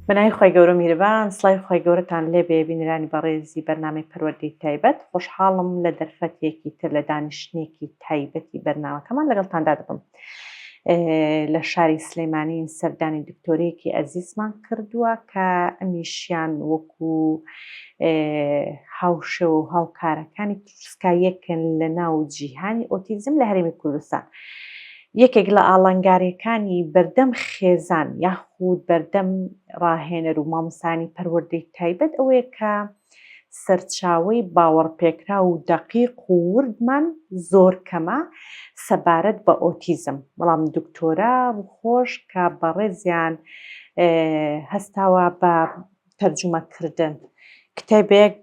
بەناوی خۆی گەورە میرەبان سڵای خۆی گەورەتان لێ بێ بینرانی بەڕێزی بەرنامەی پەروەردەی تایبەت خۆشحاڵم لە دەرفەتێکی تر لە دانیشتنێکی تایبەتی بەرنامەکەمان لەگەڵتاندا دەبم. لە شاری سلێمانین سەردانی دکتۆرێکی ئەزیزمان کردووە کە ئەمیشیان وەکو هاوشێ و هاوکارەکانی تروسکاییەکن لە ناو جیهانی ئۆتیزم لە هەرێمی کوردستان. یەکێک لە ئاڵنگاریەکانی بەردەم خێزان یاخود بەردەم ڕاهێنەر و مامۆستانی پەروەردەی تایبەت ئەوەیە کە سەرچاوەی باوەڕپێکرا و دەقیق و وردمان زۆر کەمە سەبارەت بە ئۆتیزم. بەڵام دکتۆرە خۆش کە بەڕێزیان هەستاوە بە تەرجومەکردن کتێبێک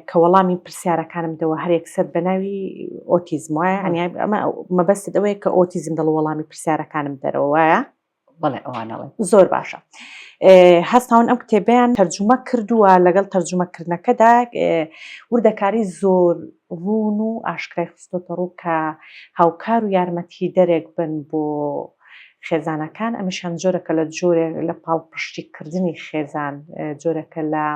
کە وەڵامی پرسیارەکانم دەوە هەر یەکسەر بە ناوی ئۆتیزم وایە ئەمە مەبەستت ئەوەیە کە ئۆتیزم دەڵ وەڵامی پرسیارەکانم دەرەوە وایە؟ بەڵێ ئەوانەڵێ زۆر باشە. هەستاون ئەم کتێبیان تەرجومە کردووە لەگەڵ تەرجومەکردنەکەدا وردەکاری زۆر ڕوون و ئاشکرای خستۆتە ڕوو کە هاوکار و یارمەتی دەرێک بن بۆ خێزانەکان ئەمیشان جۆرەکە لە جۆرێک لە پاڵپشتیکردنی خێزان جۆرەکە لە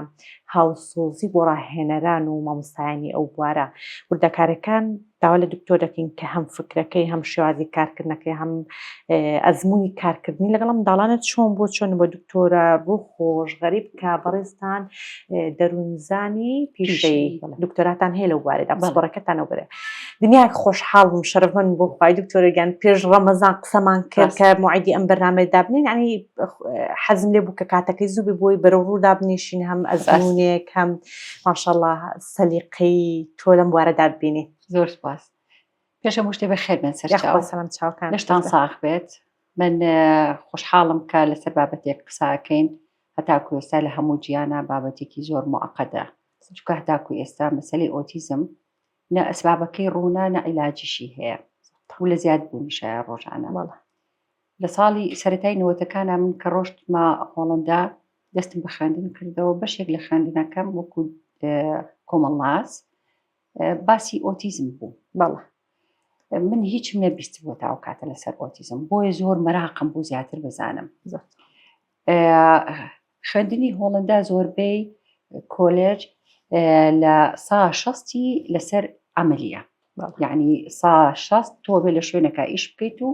هاوسۆزی بۆ ڕاهێنەران و مامۆستایانی ئەو بوارە وردەکارەکان داوا لە دکتۆر دەکەین کە هەم فکرەکەی هەم شێوازی کارکردنەکەی هەم ئەزموونی کارکردنی لەگەڵ ئەم داڵانە چۆن بۆ بۆ دکتۆرە ڕوو خۆش غەریب کە بەڕێزتان دەروونزانی پیشەی دکتۆراتان هەیە لەو بوارەدا پسپۆڕەکەتانەوە بەرێ دنیای خۆشحاڵ بووم شەرەفمەند بۆ خوای دکتۆرەگیان پێش ڕەمەزان قسەمان کرد کە موعیدی ئەم بەرنامەیەدا بنین یعنی حەزم لێ بوو کە کاتەکەی زوو بۆی بەرەو ڕوودا بنیشین هەم ئەزموونێک هەم ماشەڵڵا سەلیقەی تۆ لەم بوارەدا ببینی. زۆر سپاس. پێش هەموو شتێ بەخێر بێن سەرچاو سەلام چاوکان لەشتان ساغ بێت. من خۆشحاڵم کە لەسەر بابەتێک قساکەین هەتاکو ئێستا لە هەموو جیانە بابەتێکی زۆر موعقەدە چونکە هەتاکو ئێستا مەسەلەی ئۆتیزم نە ئەسبابەکەی ڕوونە نە عیلاجیشی هەیە و لە زیاد بوونیشایە ڕۆژانە. لە ساڵی سەرەتای نەوەتەکانە من کە ڕۆشتمە هۆڵەندا دەستم بە خوێندن کردەوە بەشێک لە خوێندنەکەم وەکو کۆمەڵناس باسی ئۆتیزم بوو. بەڵێ من هیچم نەبیست بووە تاو کاتە لەسەر ئۆتیزم بۆیە زۆر مەراقم بوو زیاتر بزانم. خوێندنی هۆڵەندا زۆربەی کۆلێج لە سا 60 لەسەر عملیە یعنی سا 60 تۆ بێ لە شوێنەکە ئیش بکەیت و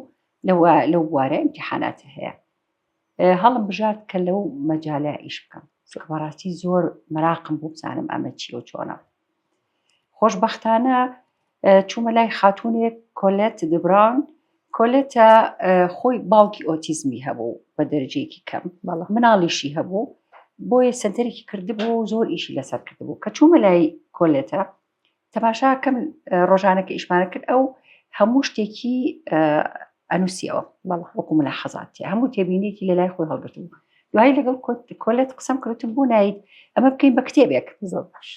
لەو بوارە ئیمتیحاناتە هەیە. هەڵم بژارد کە لەو مەجالە ئیش بکەم بەڕاستی زۆر مەراقم بوو بزانم ئەمە چی و چۆنە. خۆشبەختانە چوومە لای خاتوونێک کۆلێت دبراون. کۆلێتە خۆی باوکی ئۆتیزمی هەبوو بە دەرەجەیەکی کەم مناڵیشی هەبوو بۆیە سەنتەرێکی کردبوو زۆر ئیشی لەسەر کردبوو کە چوومە لای کۆلێتە تەماشاکەم ڕۆژانەکە ئیشمانە کرد ئەو هەموو شتێکی ئەنووسیەوە وەکو ملاحەزاتی هەموو تێبینێکی لە لای خۆی هەڵگرتبوو. دوایی لەگەڵ کۆلێت قسەم کردم بوو نایت ئەمە بکەین بە کتێبێک زۆر باش.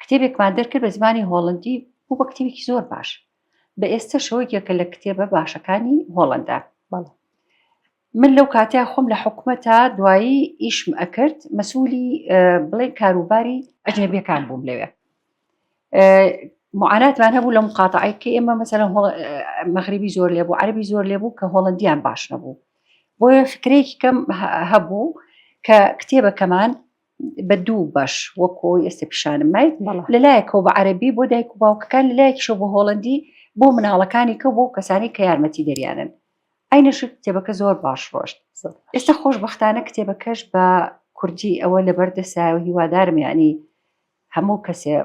کتێبێکمان دەرکرد بە زمانی هۆڵندی بوو بە کتێبێکی زۆر باش. بە ئێستا شەوەیەکە لە کتێبە باشەکانی هۆڵندا. من لەو کاتیا خۆم لە حکوومەتە دوایی ئیشم ئەکرد مەسئولی بڵێ کاروباری ئەجنەبیەکان بووم لەوێ. معاناتمان هەبوو لە مقاتعەی کە ئێمە مەسەلەن مەغریبی زۆر لێبوو عەربی زۆر لێبوو کە هۆڵندیان باش نەبوو. بۆیە فکرێکی کەم هەبوو کە کتێبەکەمان بە دوو بەش وەکو ئێستا پیشانم مایت لەلایەکەوە بە عەربی بۆ دایک و باوکەکان لەلایەکیشەوە بە هۆڵندی بۆ مناڵەکانی کە بۆ کەسانی کە یارمەتی دەریانن. ئاینەش کتێبەکە زۆر باش ڕۆشت. ئێستا خۆشبەختانە کتێبەکەش بە کوردی ئەوە لەبەردەسا و هیوادارم یعنی هەموو کەسێ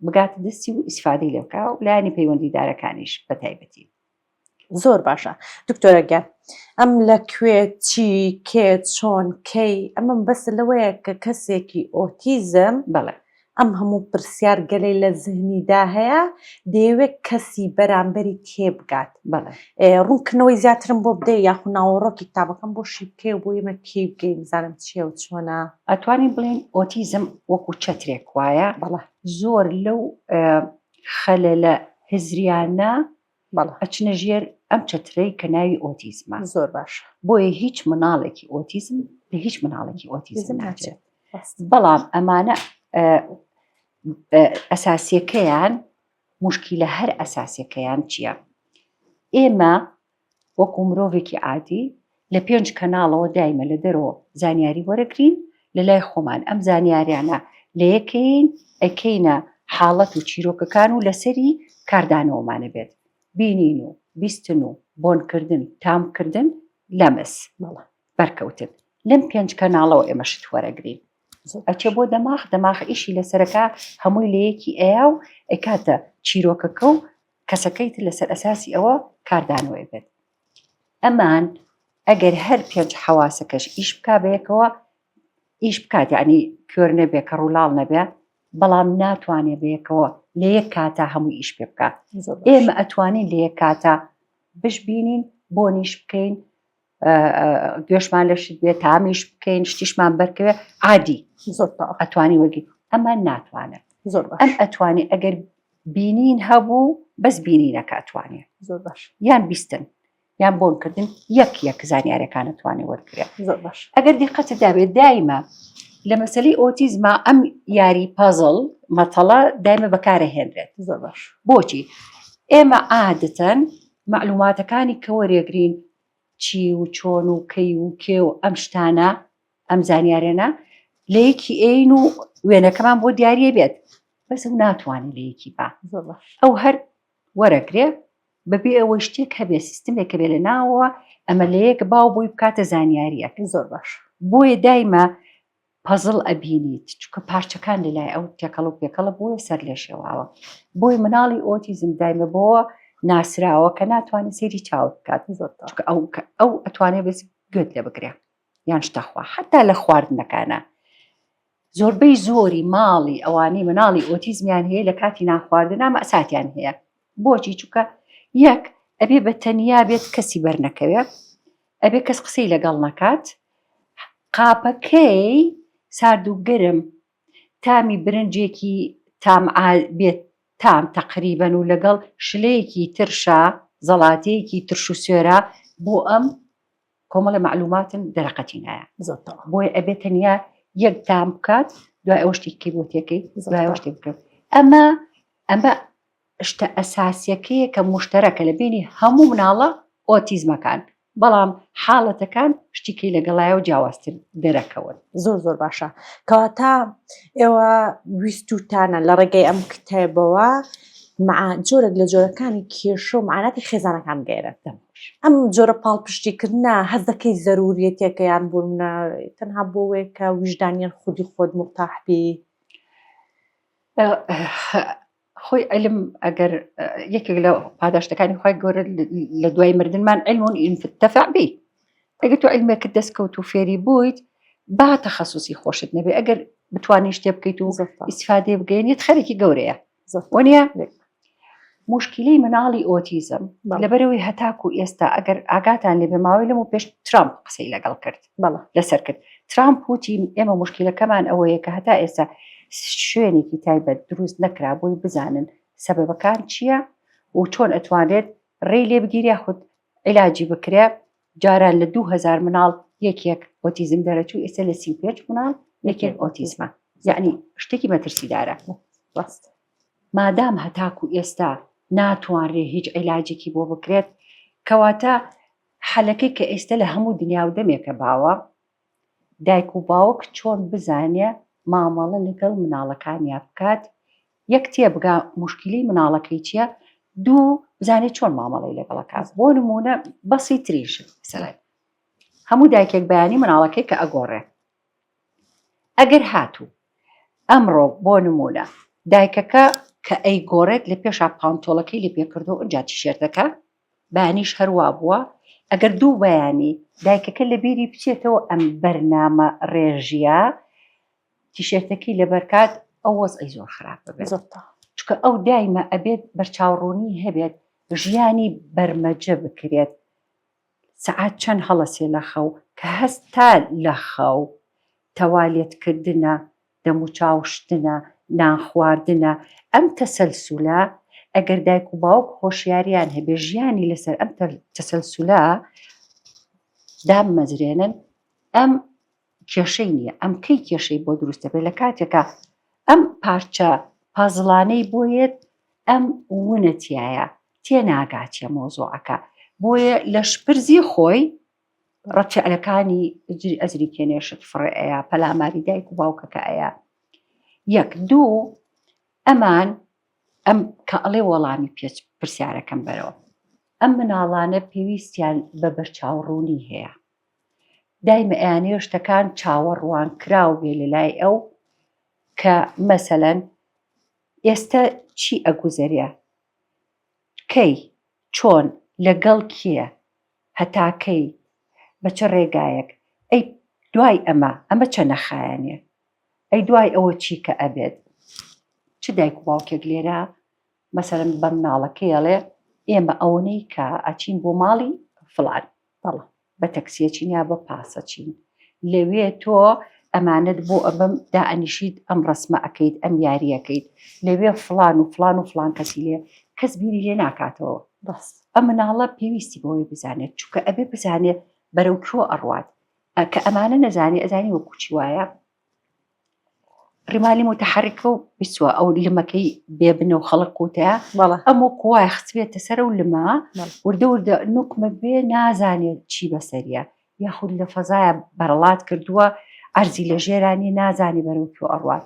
بگاتە دەستی و ئیسفادەی لێ بکا و لایەنی پەیوەندیدارەکانیش بە تایبەتی. زۆر باشە دکتۆرەگیان ئەم لەکوێ چی کێ چۆن کەی ئەمە بەس لەوەیە کە کەسێکی ئۆتیزم بەڵێ ئەم هەموو پرسیار گەلەی لە زهنیدا هەیە دەیەوێت کەسی بەرامبەری تێ بگات. ڕوونکردنەوەی زیاترم بۆ بدەیت یاخو ناوەڕۆکی کتابەکەم بۆ شی بکەی و بۆ ئێمە کێی بگەین بزانم چییە و چۆنە. ئەتوانین بڵێن ئۆتیزم وەکو چەترێک وایە زۆر لەو خەلەلە هزریانە ئەچنە ژێر ئەم چەترەی کە ناوی ئۆتیزمە. زۆر باش بۆیە هیچ مناڵێکی ئۆتیزم لە هیچ مناڵێکی ئۆتیزم ناچێت. بەڵام ئەمانە ئەساسیەکەیان موشکیلە هەر ئەساسیەکەیان چییە؟ ئێمە وەکو مرۆڤێکی عادی لە 5 کەناڵەوە دایمە لە دەرەوە زانیاری وەرەگرین لە لای خۆمان ئەم زانیاریانە لە یەکەین ئەکەینە حاڵەت و چیرۆکەکان و لەسەری کاردانەوەمانە بێت بینین و بیستن و بۆنکردن تامکردن لەمەس بەرکەوتن لەم 5 کەناڵەوە ئێمەشت وەرەگرین ئەچێ بۆ دەماغ ئیشی لەسەرەکە هەمووی لە یەکی ئەیا و ئەکاتە چیرۆکەکە و کەسەکەیت لەسەر ئەساسی ئەوە کاردانەوەی بێت ئەمان ئەگەر هەر 5 حەواسەکەش ئیش بکا بەیەکەوە ئیش بکات یعنی کوێر نەبێ کە ڕوولاڵ نەبێ بەڵام ناتوانێت بەیەکەوە لە یەک کاتا هەموو ئیش پێ بکات ئێمە ئەتوانین لە یەک کاتا بشبینین بۆنیش بکەین گوێشمان لەشت بێت تامیش بکەین شتیشمان بەرکەوێ عادی ئەتوانی وەرگی ئەمە ناتوانێت ئەم ئەتوانی ئەگەر بینین هەبوو بەس بینینەکە ئەتوانێت یان بیستن یان بۆنکردن یەک زانیاریەکان ئەتوانێت وەرگێت ئەگەر دیقەتت دابێت دایمە لە مەسەلەی ئۆتیزما ئەم یاری پەزڵ مەتەڵە دایمە بەکارەهێنرێت بۆچی ئێمە عادەتەن معلوماتەکانی کە وەرێگرین چی و چۆن و کەی و کێ و ئەم شتانە ئەم زانیارێنە لە یەکی ئەین و وێنەکەمان بۆ دیارە بێت بەس ئەو ناتوانێت لە یەکی با ئەو هەر وەرەگرێ بەبێ ئەوەی شتێک هەبێ سیستمێکە بێ لە ناوەوە ئەمە لە یەک باو بۆی بکاتە زانیاریەکە زۆر باش بۆیە دایمە پەزڵ ئەبینیت چونکە پارچەکان لەلای ئەو تێکەڵ و پێکەڵە بۆیە سەر لێ شێواوە بۆی مناڵی ئۆتیزم دایمە بۆوە ناسراوە کە ناتوانێت سێری چاوت بکات ئەو ئەتوانێت بەس گوێت لێ بگرێ یان شتەخوا حتا لە خواردنەکانە زۆربەی زۆری ماڵی ئەوانەی مناڵی ئۆتیزمیان هەیە لە کاتی ناخواردنا مەساتیان هەیە بۆچی چونکە یەک ئەبێ بە تەنیا بێت کەسی بەرنەکەوێت ئەبێ کەس قسەی لەگەڵ نەکات قاپەکەی سارد و گەرم تامی برنجێکی تام بێت تام تەقریبەن و لەگەڵ شلەیەکی ترشە زەڵاتەیەکی ترش و سوێرە بۆ ئەم کۆمەڵە معلوماتن دەرەقەتی نایە بۆیە ئەبێت تەنیا یەک تام بکات دوای ئەو شتێکی بۆ تێکەی دوای ئەو شتێ بکەوت ئەمە شتە ئەساسیەکەیە کە مشتەرەکە لە بینی هەموو مناڵە ئۆتیزمەکان بەڵام حاڵەتەکان شتێکی لەگەڵایە و جیاوازتر دەرەکەون زۆر باشە کەواتە ئێوە ویستوتانە لە ڕێگەی ئەم کتێبەوە جۆرێک لە جۆرەکانی کێشە و معاناتی خێزانەکان گەیرێت ئەم جۆرە پاڵپشتیکردنا هەز دەکەی زەروریەتێکەیان بوونە تەنها بۆوەیە کە وجدانیان خودی خۆت مرتاحبی خۆی علم ئەگەر یەکێک لە پاداشتەکانی خۆی گەورە لە دوای مردنمان علمون ئینفتەفع بی ئەگەر تو علمێکت دەستکەوت و فێری بوویت با تەخەسوسی خۆشت نەبێ ئەگەر بتوانانی شتێ بکەیت و ئیسفادێ بگەێنیت خەرێکی گەورەیە وەنیە مشکلەی مناڵی ئۆتیزم لەبەرەوەی هەتاکو ئێستا ئەگەر ئاگاتان لێ بێماوەی لەم و پێش ترامپ قسەی لەگەڵ کرد لەسەر کرد ترامپ وتی ئێمە مشکلەکەمان ئەوەیە کە هەتا ئێستا شوێنێکی تایبەت دروست نەکرا بۆی بزانن سەبەبەکان چییە و چۆن ئەتوانێت ڕێی لێ بگیری خود عیلاجی بکرێ جاران لە 2000 مناڵ یەکێک ئۆتیزم دەرەچوو ئێستا لە 35 مناڵ یەکێک ئۆتیزمە یعنی شتێکی مەترسیدارە مادام هەتاکو ئێستا ناتوانرێ هیچ عیلاجێکی بۆ بکرێت کەواتە حەلەکەی کە ئێستا لە هەموو دنیا و دەمێکە باوە دایک و باوک چۆن بزانێ مامەڵە لەگەڵ مناڵەکانیا بکات یەک تێبگا مشکلی مناڵەکەی چییە دوو بزانێت چۆن مامەڵەی لەگەڵەکات بۆ نمونە بەسی تریش هەموو دایکێک بەیانی مناڵەکەی کە ئەگۆڕێ ئەگەر هاتوو ئەمڕۆ بۆ نمونە دایکەکە کە ئەی گۆڕێت لە پێشا پانتۆڵەکەی لە پێکردو ئەجا تیشێرتەکە بەیانیش هەروە بووە ئەگەر دوو بەیانی دایکەکە لە بیری بچێتەوە ئەم بەرنامە ڕێژیە تیشێرتەکەی لەبەرکات ئەو وەزعی زۆر خراپ ببێت چونکە ئەو دایمە ئەبێت بەرچاوڕوونی هەبێت ژیانی بەرمەجە بکرێت سەعات چەند هەڵەسێ لە خەو کە هەستا لە خەو تەوالێتکردنە دەموچاوشتنە ناخواردنە ئەم تەسەلسولە ئەگەر دایک و باوک هۆشیاریان هەبێ ژیانی لەسەر ئەم تەسەلسولە دامەزرێنن ئەم کێشەی نییە ئەم کەی کێشەی بۆ دروستە بێت لە کاتێکە ئەم پارچە پازڵانەی بۆیێت ئەم ونەتیایە تێناگاتیە مۆزۆعەکە بۆیە لە شپرزی خۆی ڕەتفعلەکانی ئەزری کێنێشت فڕێەیە پەلاماری دایک و باوکەکە ئەیە. یەک دوو ئەمان ئەم کە ئەڵێ وەڵامی پێچ پرسیارەکەم بەرەوە ئەم مناڵانە پێویستیان بە بەرچاوڕوونی هەیە دایمە ئەیانەیە شتەکان چاوەڕوان کراو بێ لە لای ئەو کە مەسەلەن ئێستا چی ئەگوزەرێ کەی چۆن لەگەڵ کێ هەتاکەی بە چه ڕێگایەک ئەی دوای ئەمە چە نەخایەنێ ئەی دوای ئەوە چی کە ئەبێت چ دایک و باوکێک لێرە مەسەلەن بە مناڵەکەیەڵێ ئێمە ئەوەنەی کە ئەچین بۆ ماڵی فڵان بە تەکسیەچین یا بە پاسەچین لەوێ تۆ ئەمانەت بۆ ئەبم دائەنیشیت ئەم ڕسمە ئەەکەیت ئەم یاریەکەیت لەوێ فڵان و فڵان و فڵان کەسی لێ کەس بیری لێ ناکاتەوە ئەم مناڵە پێویستی بەوەی بزانێت چونکە ئەبێ بزانێت بەرەو کۆ ئەڕوات کە ئەمانە نەزانێ ئەزانی وەکوچی وایە ڕێمالی متحرکە و بسووە ئەو لمەکەی بێبنە و خەڵک کوتەیە ئەمە کووای خستوێتە سەر و لما وردە وردە نوکمە بێ نازانێت چی بەسەریە یاخود لە فەزایە بەرەڵات کردووە ئەرزی لە ژێرانی نازانی بەرەو کۆ ئەڕوات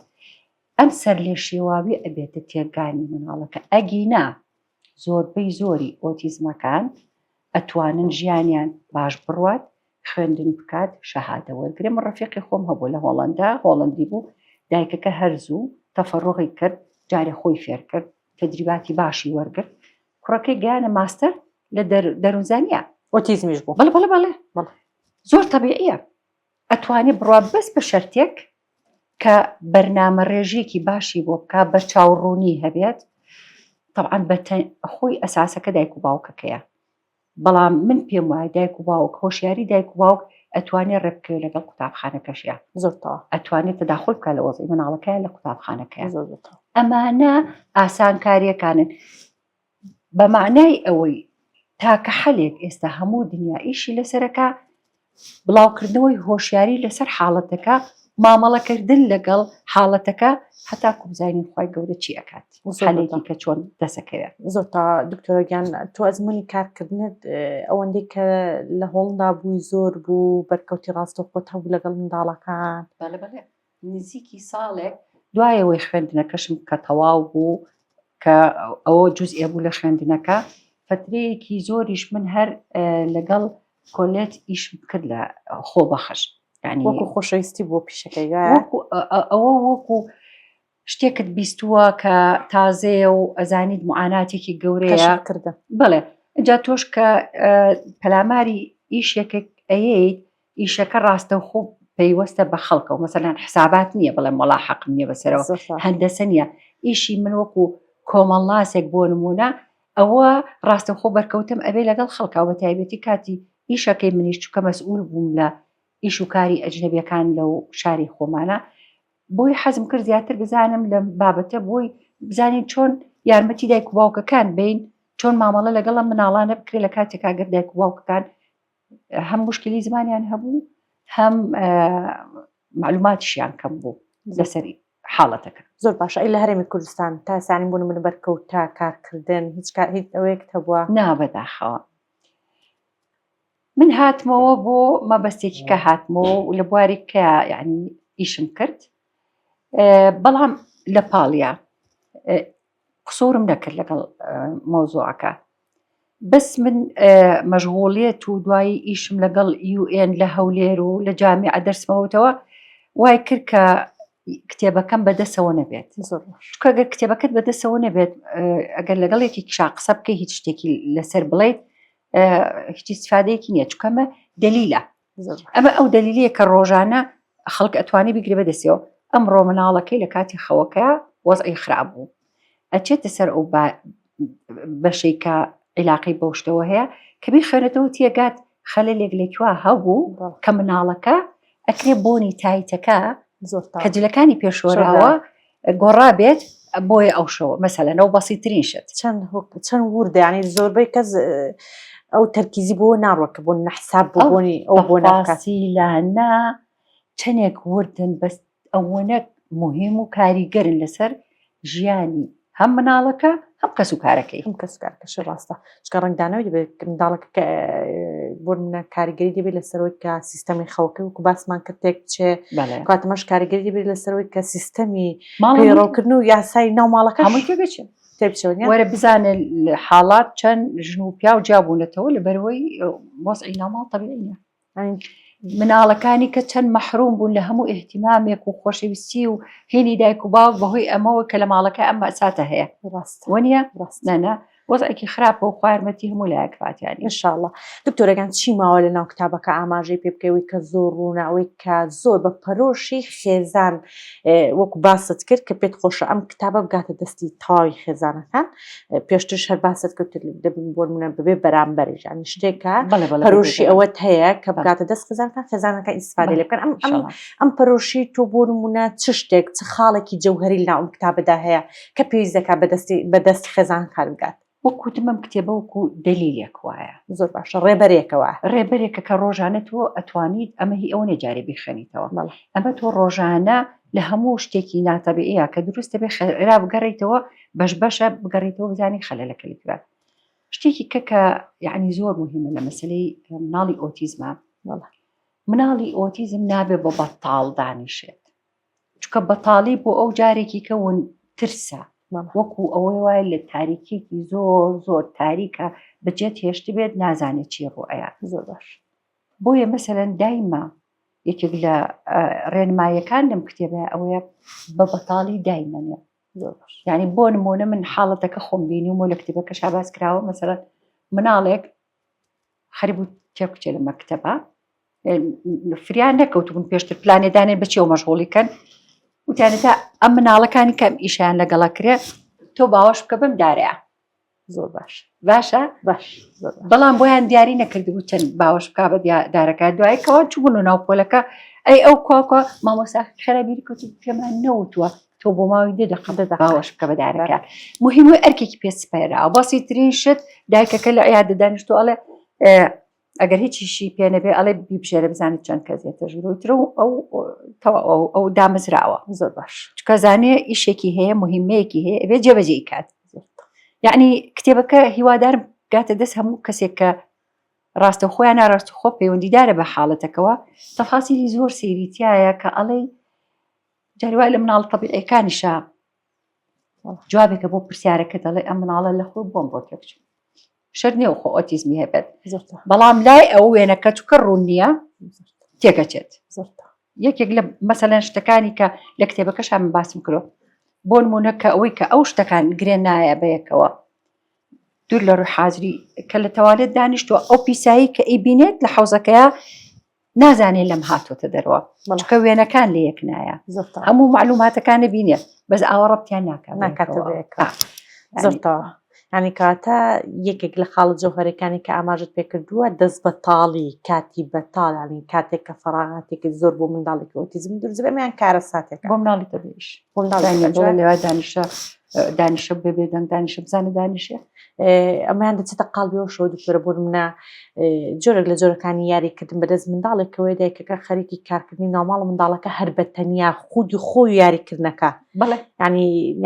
ئەم سەر لێ شێواوی ئەبێتە تێگانی مناڵەکە ئەگینا زۆربەی زۆری ئۆتیزمەکان ئەتوانن ژیانیان باش بڕوات خوێندن بکات شەهادە وەرگرێ من ڕەفیقی خۆم هەبوو لە هۆڵەندا هۆڵەندی بوو دایکەکە هەرزوو تەفەڕۆغی کرد جارێ خۆی فێر کرد تەجریباتی باشی وەرگرت کوڕەکەی گیانە ماستەر لە دەروونزانیە ئۆتیزمیش بوو بەڵێ زۆر تەبیعیە ئەتوانێت بڕوا بەس بە شەرتێک کە بەرنامە ڕێژێکی باشی بۆ بکە بە چاوڕوونی هەبێت طبعاً خۆی ئەساسەکە دایک و باوکەکەیە بەڵام من پێم وایە دایک و باوک هۆشیاری دایک و باوک ئەتوانێت ڕێبکەوێت لەگەڵ قوتابخانەکەشیە زۆرتەوە ئەتوانێت تەداخل بکە لە وەزعی مناڵەکەیە لە قوتابخانەکەیە ئەمانە ئاسانکاریەکانن بە معنای ئەوەی تاکە حەلێک ئێستا هەموو دنیا ئیشی لەسەرەکە بڵاوکردنەوەی هۆشیاری لەسەر حاڵەتەکە مامەڵەکردن لەگەڵ حاڵەتەکە هەتا کوبزانین خۆی گەورە چی ئەکات حەلێکی کە چۆن دەسەکەوێت زۆر تا دکتۆرەگیان تۆ ئەزمموی کارکردنت ئەوەندەی کە لە هۆڵندا بووی زۆر بوو بەرکەوتی ڕاستە خۆت هەبوو لەگەڵ منداڵەکان بەڵێ نزیکی ساڵێک دوایەوەی خوێندنەکەشم کە تەواو بوو کە ئەوە جوزئێ بوو لە خوێندنەکە فترەیەکی زۆریش من هەر لەگەڵ کۆلێت ئیشم کرد لە خۆ بەخش وەکو خۆشەویستی بۆ پیشەکەی ئەوە وەکو شتێکت بیستووە کە تازەیە و ئەزانیت معاناتێکی گەورەیە کردە بڵێ اینجا تۆش کە پەلاماری ئیشێکێک ئەیت ئیشەکە ڕاستە و خوب پەیوەستە بە خەڵکە و مەسەلەن حسابات نییە بڵێ مەڵا حەقم نییە بەسەرەوە هەندەسە نییە ئیشی من وەکو کۆمەڵاسێک بۆ نمونە ئەوە ڕاستە خۆ بەرکەوتم ئەبێ لەگەڵ خەڵکە بە تایبەتی کاتی ئیشەکەی منیش چووکە مەسئول بووم لە ئیش و کاری ئەجنەبیەکان لەو شاری خۆمانە بۆی حەزم کرد زیاتر بزانم لە بابەتە بۆی بزانین چۆن یارمەتی دایک و باوکەکان بین چۆن مامەڵە لەگەڵە مناڵانە بکرێت لە کاتێکا گەر دایک و باوکەکان هەم مشکلی زمانیان هەبوو هەم معلوماتیشیان کەم بوو لەسەری حاڵەتەکە زۆر باشە ئەی لە هەرێمی کوردستان تا سانی بوون من بەرکەوتا کارکردن هیچ ئەوەیەک هەبووە نابەداخەوە من هاتمەوە بۆ مەبەستێکی کە هاتمەوە و لە بواری کە یعنی ئیشم کرد بەڵام لە پاڵیا قسوورم نەکرد لەگەڵ مۆزوعەکە بەس من مەشغوڵیەت و دوایی ئیشم لەگەڵ UN لە هەولێر و لە جامیعە دەرسمەوەتەوە وای کرد کە کتێبەکەم بەدەسەوە نەبێت ئەگەر کتێبەکەت بەدەسەوە نەبێت ئەگەر لەگەڵێکی کشا قسە بکەی هیچ شتێکی لەسەر بڵێیت هیچ استفادەیەکی نییە چکەمە دلیلە ئەمە ئەو دلیلیە کە ڕۆژانە خەڵک ئەتوانی بگرێ بەدەستەوە ئەمڕۆ مناڵەکەی لە کاتی خەوەکە وەزعی خراپ بوو ئەچێتە سەر ئەو بەشەی کە عیلاقەی بەو شتەوە هەیە کە بیخوێنێتەوە تێگات خەلەلێک لێکوا هەبوو کە مناڵەکە ئەکرێ بۆنی تایتەکە کە جلەکانی پێشۆراوە گۆڕا بێت بۆیە ئەو شەوە مەسەلەنەوە بەسیترین شت چەند وردە ینی زۆربەی کەس ئەو تەرکیزی بۆ ناڕوەکە بۆ نەحساب بۆ بۆنی ئەو بۆ ناکاسیلانە چەندێک وردن بەس ئەوەنە مهم و کاریگەرن لەسەر ژیانی هەم مناڵەکە هەم کەس و کارەکەی ئەم کەسکارکەش ڕاستە چکە ڕنگدانەوەی دەبێت منداڵەکە بۆ منە کاریگەری دەبێت لەسەرەوەی کە سیستەمی خەوەکە وکو باسمان کرد تێک بچێ کاتەمەش کاریگەری دەبێت لەسەرەوەی کە سیستەمی پەیڕەوکردن و یاسای ناو ماڵەکە هەمووی تێبچێت تێبچێت وەرە بزانێ حاڵات چەند ژن و پیا و جیابوونەتەوە لەبەرەوەی وەزعی ناوماڵ تەبیعیە مناڵەکانی کە چەند مەحروم بوون لە هەموو ئیحتیمامێک و خۆشەویستی و هێنی دایک و باوک بەهۆی ئەمەوە کە لە ماڵەکە ئەم مەساتە هەیە وەنیە نەنا وەزعێکی خراپە و خوارمەتی هەموو لایەک فاتیانی ئینشاءڵڵا دکتۆرەکان چی ماوە لە ناو کتابەکە ئاماژەی پێ بکەوەی کە زۆر ڕووناوەی کە زۆر بە پەرۆشی خێزان وەکو باست کرد کە پێت خۆشە ئەم کتابە بگاتە دەستی تاوی خێزانەکان پێشترش هەر باست کرد بۆ منە ببێ بەرامبەرش ینی شتێکە پەرۆشی ئەوەت هەیە کە بگاتە دەست خێزانەکە ئیسفادە لێ بکەن ئەم پەرۆشی تۆ بۆ نمونە چ شتێک چ خاڵێکی جەوهەری لە ئەم کتابەدا هەیە کە پێویست دەکات بەدەستی خێزان کار بگات وەکوتمەم کتێبە وەکو دلیلێک وایە زۆر باشە ڕێبەرێکەوە ڕێبەرێکە کە ڕۆژانە تۆ ئەتوانیت ئەمە هی ئەوە نێجارێ بیخەنیتەوە ئەمە تۆ ڕۆژانە لە هەموو شتێکی ناتەبیعەیە کە دروستە بێ خێرا بگەڕێیتەوە بەش بەشە بگەڕێیتەوە بزانی خەلەلەکە لێکوات شتێکی کە یعنی زۆر مهمە لە مەسلەی مناڵی ئۆتیزمە مناڵی ئۆتیزم نابێ بە بەتاڵ دانیشێت چکە بەتاڵی بۆ ئەو جارێکی کەون ترسە وەکو ئەوەی وایە لە تاریکێکی زۆر زۆر تاریکە بەجێت هێشت بێت نازانێت چی ڕۆیە زۆر باش بۆیە مەسەلەن دایما یەکێک لە ڕێنمایەکان لەم کتێبە ئەوەیە بە بەتاڵی دایمەنێ یعنی بۆ نمونە من حاڵەتەکە خۆم بینی و لە کتێبەکە شاباس کراوە مەسەلەن مناڵێک خەریب و تێکچێ لە مەکتەبە فریان نەکەوتبوون پێشتر پلانێدانێن بەچێ و مەشغوڵیکەن وتیانەتە ئەم مناڵەکانی کەم ئیشیان لەگەڵا کرێ تۆ باوەش بکە بم دارەیە زۆر باشە بەڵام بۆیان دیاری نەکردبوو چەند باوەش بکا بە دارەکە دوایکەوە چوبوون و ناوپۆلەکە ئەی ئەو کۆکۆ مامۆستا خێرابیری کەوت پێمان نەوتووە تۆ بۆ ماوەی دەدەقە باوەش بکە بە دارەکە مهموی ئەرکێکی پێسپێرا باسی ترین شت دایکەکە لە عیادە دانیشتو ئەڵێ ئەگەر هیچیشی پێنەبێ ئەڵێ بیبژێرە بزانێت چەند کەسێتە ژووترە و ئەو دامەزراوە زۆر باش چکە زانێ ئیشێکی هەیە مهمەیەکی هەیە ئەبێ جێبەجێی کات یعنی کتێبەکە هیوادارم گاتە دەست هەموو کەسێک کە ڕاستە خۆیان ناڕاست خۆ پەیوەندیدارە بە حاڵەتەکەەوە تەفاسیری زۆر سێریتایە کە ئەڵێ جاریوای لە مناڵ تەبیعیەکانیشە جوابێکە بۆ پرسیارەکە دەڵێ ئەم مناڵە لە خۆی بۆم بۆ تێکچ شەر نییە خۆ ئۆتیزمی هەبێت بەڵام لای ئەو وێنەکە چکە ڕوون نییە تێکەچێت یەکێک لە مەسەلەن شتەکانی کە لە کتێبەکەشان من باسم کردو بۆ نمونە کە ئەوەی کە ئەو شتەکان گرێن نایە بەیەکەوە دوور لە ڕووی حاضری کە لە تەوالێت دانیشتووە ئەو پیسایی کە ئیبینێت لە حوزەکەیە نازانێت لەم هاتۆتە دەرەوە چکە وێنەکان لە یەک نایە هەموو معلوماتەکانە بینێت بەس ئاوەڕەبتیان ناکاتەوە زۆرتەوە ینی کاتە یەکێک لە خاڵ جەوهەرەکانی کە ئاماژت پێ کردووە دەست بەتاڵی کاتی بەتاڵانی کاتێک کە فەراغاتێکی زۆر بۆ منداڵێکی ئۆتیزم دروست بێمیان کارە ساتێک بۆ مناڵی تەبیعیش لێوە دانیشە بێ دەنگ دانیشە بزانە دانیشە ئەمەیان دەچێتە قاڵبیەوە شۆ دوکتۆرە بۆ منە جۆرێک لە جۆرەکانی یاریکردن بەدەست منداڵێکەوەی دایکەکە خەریکی کارکردنی ناوماڵ منداڵەکە هەر بە تەنیا خودی خۆی یاریکردنەکە بەڵێ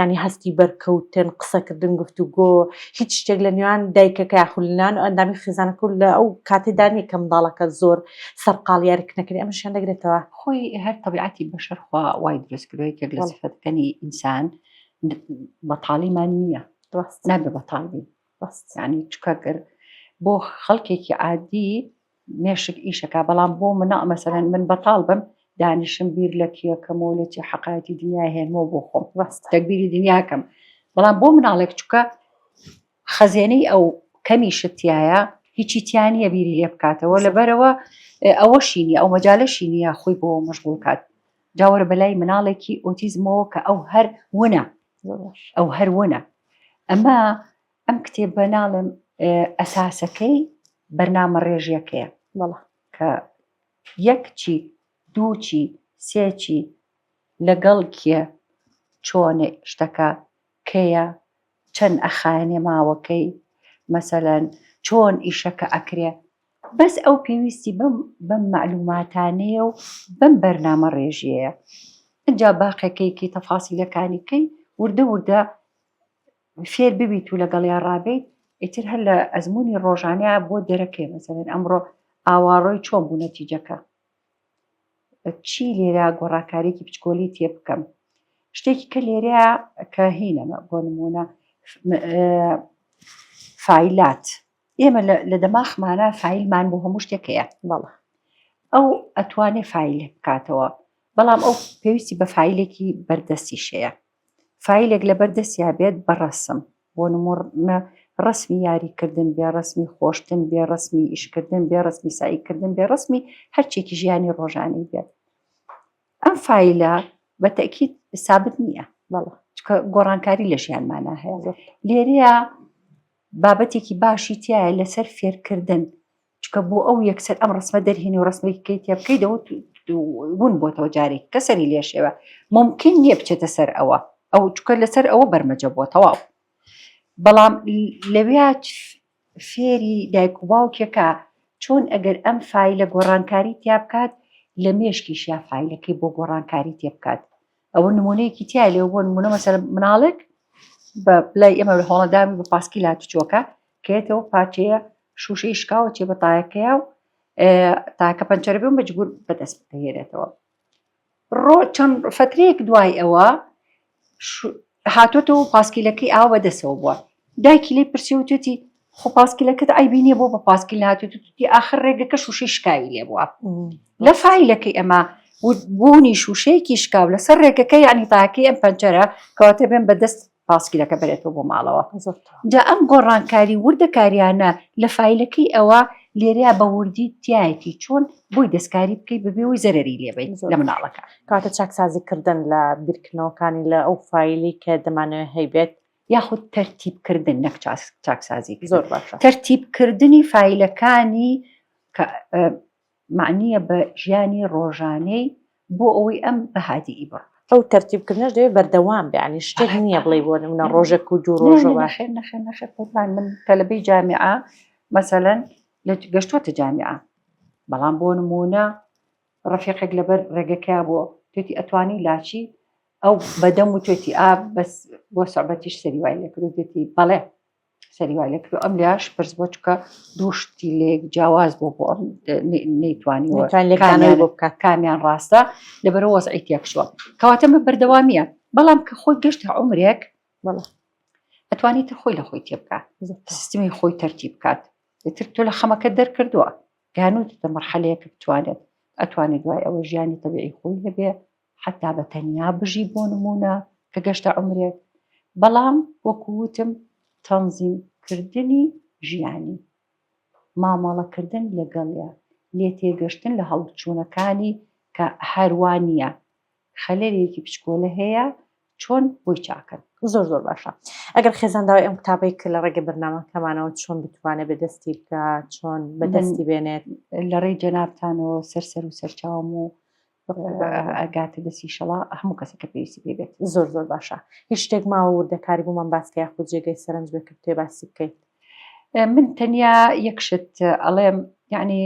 ینی هەستی بەرکەوتن قسەکردن گفتوگۆ هیچ شتێک لە نێوان دایکەکە یاخولنان و ئەندامی خێزانەکە لە ئەو کاتێدانیە کە منداڵەکە زۆر سەرقاڵ یاریکردنەکەی ئەمەشیان دەگرێتەوە خۆی هەر تەبیعەتی بەشەرخوا وای دروست کردووە یەکێک لە سفەتەکانی ئینسان بەتاڵیمان نییە نابێ بەتاڵبی ینی چکەگەر بۆ خەڵکێکی عادی مێشک ئیشەکە بەڵام بۆ منە مەسەلەن من بەتاڵ بم دانیشم بیر لە کیەکەمەوە لە چی حەقایەتی دنیای هێنمەوە بۆ خۆم تەکبیری دنیاکەم بەڵام بۆ مناڵێک چکە خەزێنەی ئەو کەمی شتیایە هیچی تیانە بیری لێ بکاتەوە لەبەرەوە ئەوەشی نیە ئەو مەجالەشی نییە خۆی بۆ مەشغوڵ کات جاوەرە بەلای مناڵێکی ئۆتیزمەوە کە ئەو هەر وەنە ئەمە ئەم کتێبە ناڵم ئەساسەکەی بەرنامە ڕێژیەکەیە کە یەکچی دووچی سێچی لەگەڵ کێ چۆنێ شتەکە کەیە چەند ئەخانێ ماوەکەی مەسەلەن چۆن ئیشەکە ئەکرێ بەس ئەو پێویستی بەم معلوماتانەیە و بەم بەرنامە ڕێژیەیە ئەجا باقیەکەیکی تەفاسیلەکانیکەی وردە فێر ببیت و لەگەڵیان ڕابیت ئیتر هەر لە ئەزمموی ڕۆژانەیە بۆ دەرەکەی مەسەرەن ئەمڕۆ ئاواڕۆی چۆن بوو نەتیجەکە چی لێرە گۆڕاکارێکی پچکۆلی تێ بکەم شتێکی کە لێرەیە کە هینەمە بۆ نمونە فیلات ئێمە لە دەماخمانە فیلمان بۆ هەموو شتێکەیە بەڵێ ئەو ئەتوانێت فیل بکاتەوە بەڵام ئەو پێویستی بە فیلێکی بەردەستی شەیە فیلێک لە بەردەستیا بێت بە ڕەسم بۆ نمونە ڕسمی یاریکردن بێ ڕسمی خۆشتن بێ ڕسمی ئیشکردن بێ ڕسمی ساییکردن بێ ڕسمی هەرچێکی ژیانی ڕۆژانەی بێت ئەم فیلە بە تەکید سابت نییە بەڵێ گۆڕانکاری لە ژیانمانە هەیە لێرەیە بابەتێکی باشی تایە لەسەر فێرکردن چکە بۆ ئەو یەکسەر ئەم ڕسمە دەرهێنی و ڕسمێکی تێ بکەیتەوە بوون بۆتەوە جارێک کەسەری لێشێوە ممکن نییە بچێتە سەر ئەوە ئەو چکە لەسەر ئەوە بەرمەجە بۆ تەواو بەڵام لەوێ فێری دایک و باوکێکە چۆن ئەگەر ئەم فیلە گۆڕانکاری تیا بکات لە مێشکیشیا فیلەکەی بۆ گۆڕانکاری تێ بکات ئەوە نمونەیەکی تیا لێ بۆ نمونە مەسەر مناڵێک بە بلای ئێمە لە هۆڵەدامی بە پاسکی لاتوچۆکە کێتەوە پارچەیە شوشەی شکاوە چێ بە تایەکەیە و تاکە پەنچەرە بێ و مەجبور بەدەست بهێنێتەوە چەند فترەیەک دوای ئەوە هاتوۆتەوە پاسکیلەکەی ئاوا بەدەسەوە بووە دایکی لێ پرسی و توێتی خۆ پاسکیلەکەت ئایبینیە بۆ بە پاسکیل هاتوێتی ئاخر ڕێگەکە شوشەی شکاوی لێ بووە لە فیلەکەی ئەمە بوونی شوشەیەکی شکاو لەسەر ڕێگەکەی ینی تاکەی ئەم پەنچەرە کەواتە بێن بەدەست پاسکیلەکە بێتەوە بۆ ماڵەوە جا ئەم گۆڕانکاری وردەکاریانە لە فیلەکەی ئەوە لێریا بە وردی تایەتی چۆن بۆی دەستکاری بکەی ببێەوەی زەرری لێبیت لە مناڵەکە کاتە چاکسازیکردن لە بیرکردنەوەکانی لە ئەو فیلی کە دەمانەوێت هەیبێت یاخود تەرتیبکردن نەک چاکسازی زۆر باشە تەرتیبکردنی فیلەکانی کە معنیە بە ژیانی ڕۆژانەی بۆ ئەوەی ئەم بەهادی بڕ ئەو تەرتیبکردنەش دەوێت بەردەوام بێ شتێک نییە بڵێ بۆ نمونە ڕۆژێک و دوو ڕۆژەوە نەخێر من تەلەبەی جامیعە مەسەلەن لە گەشتووەتە جامیعە بەڵام بۆ نمونە ڕەفیقێک لەبەر ڕێگەکە بۆ توێتی ئەتوانی لاچی ئەو بەدەم و توێتی ئا بەس بۆ سەعبەتیش سەری وای لێکرد دێتی بەڵێ سەری وای لێکرد ئەم لاش پرس بۆ چکە دووشتی لێک جیاواز بۆ بۆ نەیتوانیوە بکات کامیان ڕاستە لەبەرەوە وەزعی تێکشوە کەواتەمە بەردەوامیە بەڵام کە خۆی گەشتە عمرێک ئەتوانی تر خۆی لە خۆی تێ بکات سیستمی خۆی تەرتیب بکات تر تۆ لە خەمەکە دەرکردووە گانووتە مەرحەلەیەک بتوانێت ئەتوانێت دوای ئەوە ژیانی تەبیعی خۆی هەبێ حتا بە تەنیا بژی بۆ نمونە کە گەشتە عمرێک بەڵام وەکووتم تەنزیمکردنی ژیانی مامەڵەکردن لەگەڵە لێ تێگەشتن لە هەڵبچوونەکانی کە هەروانیە خەلەرێکی پچکۆلە هەیە چۆن بۆی چاکن زۆر زۆر باشە ئەگەر خێزانداوای ئەم کتابەی کە لە ڕێگە بەرنامەکەمانەوە چۆن بتوانێت بەدەستی بکات چۆن بەدەستی بێنێت لە ڕێی جەنابتانەوە سەر و سەرچاوم و ئەگاتە دەستی شەڵا هەموو کەسێکە پێویستی پێ بێت زۆر زۆر باشە هیچ شتێک ماوە وردەکاری بوومان باسکە خود جێگەی سەرنج بێت کە بتوێ باسی بکەیت من تەنیا یەکشت ئەڵێم یعنی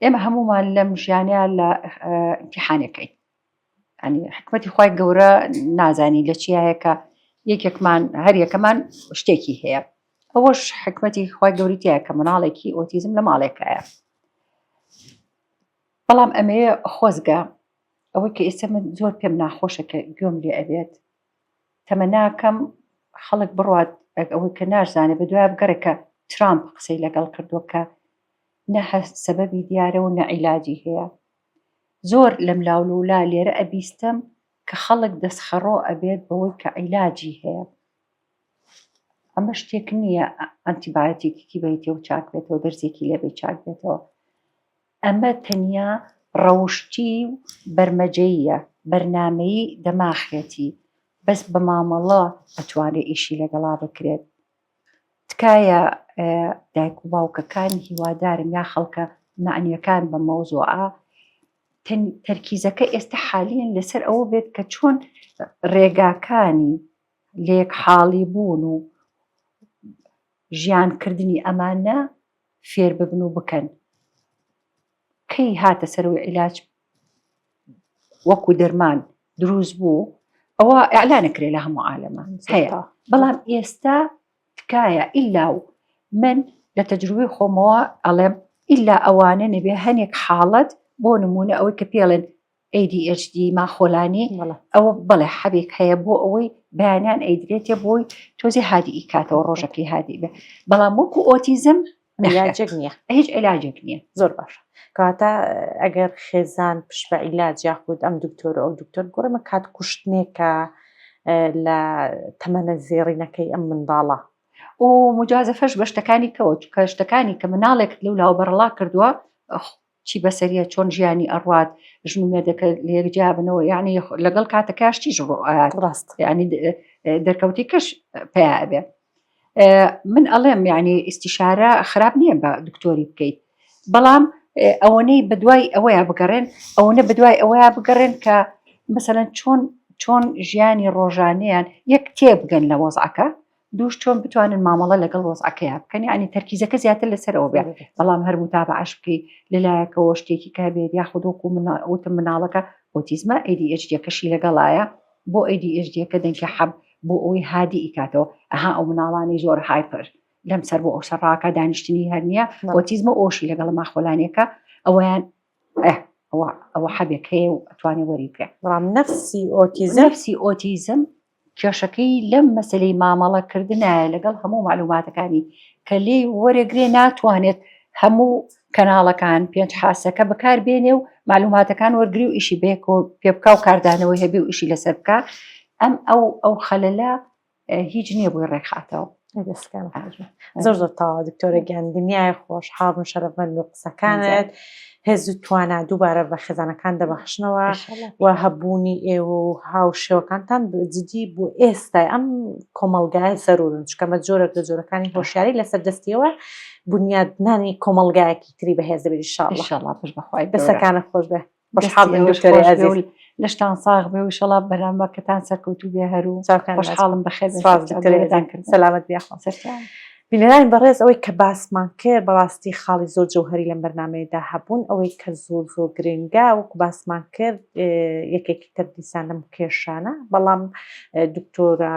ئێمە هەمومان لەم ژیانیا لە ئیمتیحانەکەی ینی حکمەتی خوای گەورە نازانی لە چیایەکە یەکێکمان هەر یەکەمان شتێکی هەیە ئەوەش حکمەتی خوای گەوری تایە کە مناڵێکی ئۆتیزم لە ماڵێکایە بەڵام ئەمەیە خۆزگە ئەوەی کە ئێستا من زۆر پێم ناخۆشە کە گوێم لێ ئەبێت تەمەناکەم خەڵک بڕات ئەوەی کە ناشزانێت بە دوای بگەڕێکە ترامپ قسەی لەگەڵ کردووە کە نە سەبەبی دیارە و نە عیلاجی هەیە زۆر لەم لاولولا لێرە ئەبیستم کە خەڵک دەستخەڕۆ ئەبێت بەوەی کە عیلاجی هەیە ئەمە شتێک نییە ئەنتیبایۆتیکێکی بێتەوە چاک بێتەوە دەرزێکی لێ بێ چاک بێتەوە ئەمە تەنیا ڕەوشتی و بەرمەجەیە بەرنامەی دەماخێتی بەس بە مامەڵە ئەتوانێت ئیشی لەگەڵا بکرێت تکایە دایک و باوکەکانی هیوادارم یا خەڵکە معنیەکان بە مەوزوعە تەرکیزەکە ئێستا حالیان لەسەر ئەوە بێت کە چۆن ڕێگاکانی لێک حاڵی بوون و ژیانکردنی ئەمانە فێر ببن و بکەن کەی هاتە سەرەوەی عیلاج وەکو دەرمان دروست بوو ئەوە ئەعلانەکرێ لە هەموو عالەمە هەیە. بەڵام ئێستا تکایە ئیلا و من لە تەجروبەی خۆمەوە ئەڵێم ئیلا ئەوانە نەبێ هەنێک حاڵەت بۆ نمونە ئەوەی کە پێڵێن ADHD ماخۆلانی ئەوە بەڵێ حەبێک هەیە بۆ ئەوەی بەیانیان ئەیدرێتێ بۆی تۆزی هادی کاتەوە ڕۆژەکەی هادی بێ. بەڵام وەکو ئۆتیزم علاجێک نییە، هیچ علاجێک نییە. زۆر باشە. کاتە ئەگەر خێزان پشت بە عیلاج یاخود ئەم دکتۆر ئەو دکتۆر گۆڕمە کات کوشتنێکە لە تەمەنە زێڕینەکەی ئەم منداڵە و مجازەفەش بە شتەکانی کەوت کە شتەکانی کە مناڵێک لەولاو بەرەڵا کردووە چی بەسەریە چۆن ژیانی ئەڕوات ژن و مێردەکە لێکجابنەوە یعنی لەگەڵ کاتەکەشتی ڕاست ینی دەرکەوتی کەش پێبێ. من ئەڵێم یعنی ئیسیشارە خراپ نییە بە دکتۆری بکەیت، بەڵام ئەوەنەی بەدوای ئەوەیە بگەڕێن ئەوەنە بەدوای ئەوەیە بگەڕێن کە مەسەلەن چۆن ژیانی ڕۆژانەیان یەک تێبگەن لە وەزعەکە، دووش چۆن بتوانن مامەڵە لەگەڵ وەزعەکەیە بکەن ینی تەرکیزەکە زیاتر لەسەرەوە بێ. بەڵام هەر متابعەش بکەی لەلایەکەوە شتێکی کابێت یاخود وەکو وتم مناڵەکە ئۆتیزمە ADHD-کەشی لەگەڵایە بۆ ADHD-کە دەنگکە حەب بۆ ئەوەی هادی ئیکاتەوە ئەها ئەو مناڵانی زۆر هایپر لەم سەر بۆ ئەو سەرڕاکە دانیشتنی هەر نییە ئۆتیزمە ئۆشی لەگەڵ ماخۆلانیەکە ئەویان ئەوە حەبێک هەیە و ئەتوانێ وەریکرێ. بەڵام نفسی ئۆتیزم کێشەکەی لەم مەسلەی مامەڵەکردنایە لەگەڵ هەموو معلوماتەکانی کە لێ وەرەگرێ ناتوانێت هەموو کەناڵەکان پێنج حاسەکە بەکار بێنێ و معلوماتەکان وەرگری و ئیشی بێک و پێبکە و کاردانەوەی هەبێ و ئیشی لەسەر بکە ئەو خەلەلە هیچ نییە بۆی ڕێکخاتەوە. زۆر زۆر تاوا دکتۆرە گیان دنیای خۆش حاڵم شەرەفمەند و قسەکانت هێز و توانە دووبارە بە خێزانەکان دەبەخشنەوە و هەبوونی ئێوە و هاوشێوەکانتان جدی بۆ ئێستای ئەم کۆمەلگای سەرورن چکەمە جۆرە لە جۆرەکانی هۆشیاری لەسەر دەستیەوە بنیادنانی کۆمەلگایەکی تری بەهێز دەبێت ئینشاڵڵا پشت بەخوای دەستەکانە خۆش بێ خۆشحاڵ بن دکتۆری عەزیز لەشتان ساغ بێ و ئینشاڵڵا بەرنامەکەتان سەرکەوتوو بێ هەرو خۆشحاڵم بەخێر سەلامەت بیاخۆ بینەران بەڕێز ئەوەی کە باسمان کرد بەڕاستی خاڵی زۆر جەوهەری لەم بەرنامەیەدا هەبوون ئەوەی کە زۆر زۆر گرنگە وەکو باسمان کرد یەکێکی تر دیسان لەم کێشانە بەڵام دکتۆرە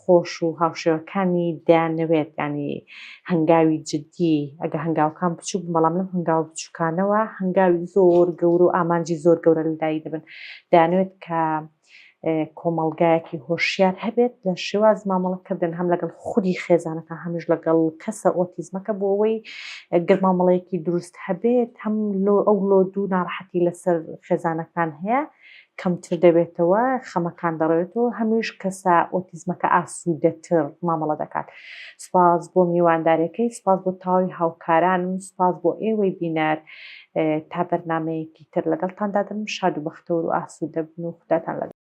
خۆش و هاوشێوەکانی دەیانەوێت ینی هەنگاوی جدی ئەگە هەنگاوەکان بچوو بەڵام لەم هەنگاو بچووکانەوە هەنگاوی زۆر گەورە و ئامانجی زۆر گەورە لەدای دەبن دەیانەوێت کە کۆمەلگایەکی هۆشیار هەبێت لە شێواز مامەڵەکردن هەم لەگەڵ خودی خێزانەکە هەمیش لەگەڵ کەسە ئۆتیزمەکە بۆ ئەوەی گرمامەڵەیەکی دروست هەبێت هەم ئەو لۆ دوو ناڕەحەتی لەسەر خێزانەکان هەیە کەمتر دەبێتەوە خەمەکان دەڕێتەوە هەمیش کەسە ئۆتیزمەکە ئاسوودەتر مامەڵە دەکات. سپاس بۆ میواندارەکەی سپاس بۆ تاوی هاوکارانم سپاس بۆ ئێوەی بینەر تا بەرنامەیەکی تر لەگەڵتاندا دەم شاد و بەختەوە و ئاسوودە بن و خوداتان لەگەڵ